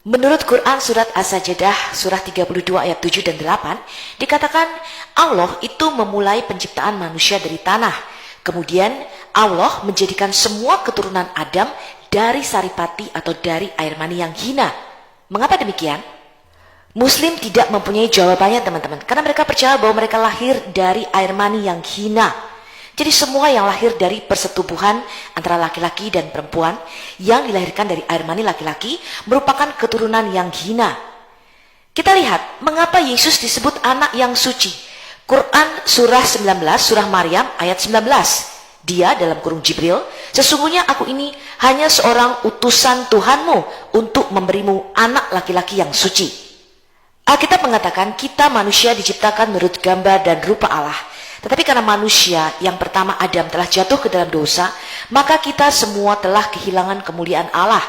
Menurut Quran surat As-Sajdah surah 32 ayat 7 dan 8 dikatakan Allah itu memulai penciptaan manusia dari tanah. Kemudian Allah menjadikan semua keturunan Adam dari saripati atau dari air mani yang hina. Mengapa demikian? Muslim tidak mempunyai jawabannya teman-teman, karena mereka percaya bahwa mereka lahir dari air mani yang hina. Jadi semua yang lahir dari persetubuhan antara laki-laki dan perempuan yang dilahirkan dari air mani laki-laki merupakan keturunan yang hina. Kita lihat mengapa Yesus disebut anak yang suci. Quran surah 19, surah Maryam ayat 19. Dia dalam kurung Jibril, sesungguhnya aku ini hanya seorang utusan Tuhanmu untuk memberimu anak laki-laki yang suci. Alkitab mengatakan kita manusia diciptakan menurut gambar dan rupa Allah. Tetapi karena manusia yang pertama Adam telah jatuh ke dalam dosa, maka kita semua telah kehilangan kemuliaan Allah.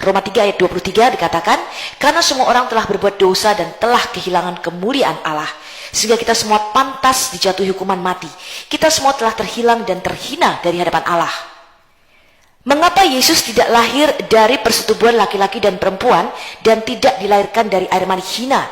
Roma 3 ayat 23 dikatakan, karena semua orang telah berbuat dosa dan telah kehilangan kemuliaan Allah, sehingga kita semua pantas dijatuhi hukuman mati. Kita semua telah terhilang dan terhina dari hadapan Allah. Mengapa Yesus tidak lahir dari persetubuhan laki-laki dan perempuan dan tidak dilahirkan dari air mani hina?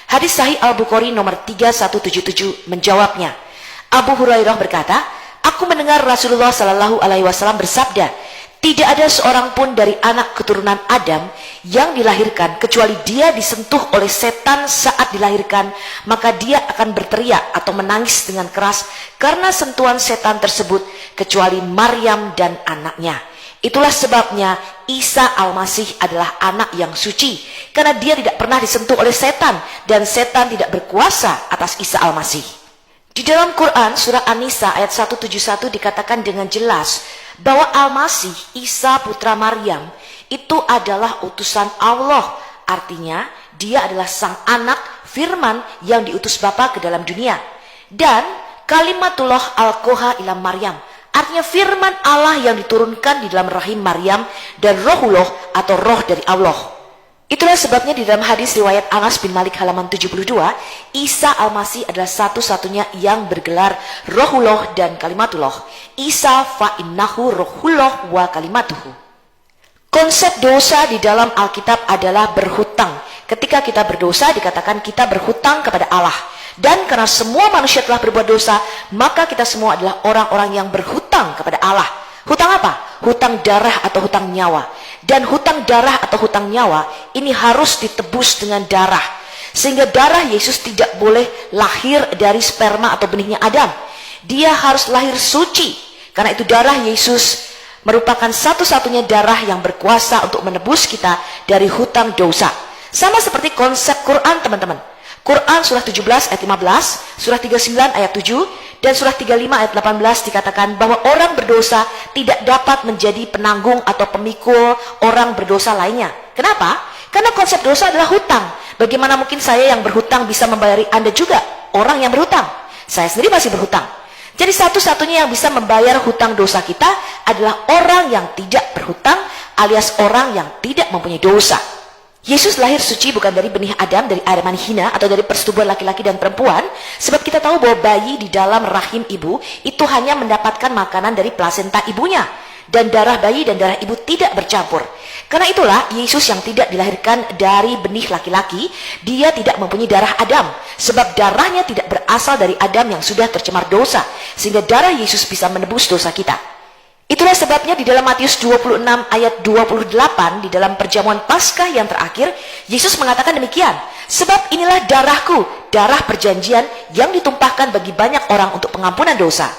Hadis Sahih Al-Bukhari nomor 3177 menjawabnya. Abu Hurairah berkata, aku mendengar Rasulullah Shallallahu Alaihi Wasallam bersabda, tidak ada seorang pun dari anak keturunan Adam yang dilahirkan kecuali dia disentuh oleh setan saat dilahirkan, maka dia akan berteriak atau menangis dengan keras karena sentuhan setan tersebut, kecuali Maryam dan anaknya. Itulah sebabnya Isa Al-Masih adalah anak yang suci, karena dia tidak pernah disentuh oleh setan dan setan tidak berkuasa atas Isa Al-Masih. Di dalam Quran surah An-Nisa ayat 171 dikatakan dengan jelas bahwa Al-Masih Isa putra Maryam itu adalah utusan Allah. Artinya dia adalah sang anak firman yang diutus Bapa ke dalam dunia. Dan kalimatullah al-qoha ila Maryam, artinya firman Allah yang diturunkan di dalam rahim Maryam, dan rohullah atau roh dari Allah. Itulah sebabnya di dalam hadis riwayat Anas bin Malik halaman 72, Isa Al-Masih adalah satu-satunya yang bergelar Rohullah dan Kalimatullah. Isa fa'innahu rohullah wa kalimatuhu. Konsep dosa di dalam Alkitab adalah berhutang. Ketika kita berdosa dikatakan kita berhutang kepada Allah. Dan karena semua manusia telah berbuat dosa, maka kita semua adalah orang-orang yang berhutang kepada Allah. Hutang apa? Hutang darah atau hutang nyawa. Dan hutang darah atau hutang nyawa ini harus ditebus dengan darah. Sehingga darah Yesus tidak boleh lahir dari sperma atau benihnya Adam. Dia harus lahir suci. Karena itu darah Yesus merupakan satu-satunya darah yang berkuasa untuk menebus kita dari hutang dosa. Sama seperti konsep Quran teman-teman. Quran surah 17 ayat 15, surah 39 ayat 7, dan surah 35 ayat 18 dikatakan bahwa orang berdosa tidak dapat menjadi penanggung atau pemikul orang berdosa lainnya. Kenapa? Karena konsep dosa adalah hutang. Bagaimana mungkin saya yang berhutang bisa membayari Anda juga, orang yang berhutang? Saya sendiri masih berhutang. Jadi satu-satunya yang bisa membayar hutang dosa kita adalah orang yang tidak berhutang, alias orang yang tidak mempunyai dosa. Yesus lahir suci bukan dari benih Adam, dari air mani hina, atau dari persetubuhan laki-laki dan perempuan, sebab kita tahu bahwa bayi di dalam rahim ibu itu hanya mendapatkan makanan dari plasenta ibunya, dan darah bayi dan darah ibu tidak bercampur. Karena itulah Yesus yang tidak dilahirkan dari benih laki-laki, dia tidak mempunyai darah Adam, sebab darahnya tidak berasal dari Adam yang sudah tercemar dosa, sehingga darah Yesus bisa menebus dosa kita. Itulah sebabnya di dalam Matius 26 ayat 28 di dalam perjamuan Paskah yang terakhir, Yesus mengatakan demikian, sebab inilah darahku, darah perjanjian yang ditumpahkan bagi banyak orang untuk pengampunan dosa.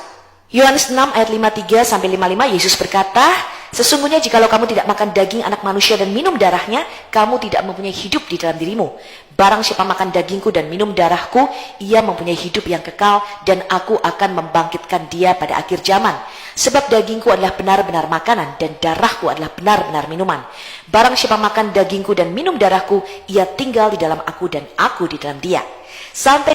Yohanes 6 ayat 53 sampai 55 Yesus berkata, sesungguhnya jikalau kamu tidak makan daging anak manusia dan minum darahnya, kamu tidak mempunyai hidup di dalam dirimu. Barang siapa makan dagingku dan minum darahku, ia mempunyai hidup yang kekal, dan aku akan membangkitkan dia pada akhir zaman. Sebab dagingku adalah benar-benar makanan, dan darahku adalah benar-benar minuman. Barang siapa makan dagingku dan minum darahku, ia tinggal di dalam aku dan aku di dalam dia. Sampai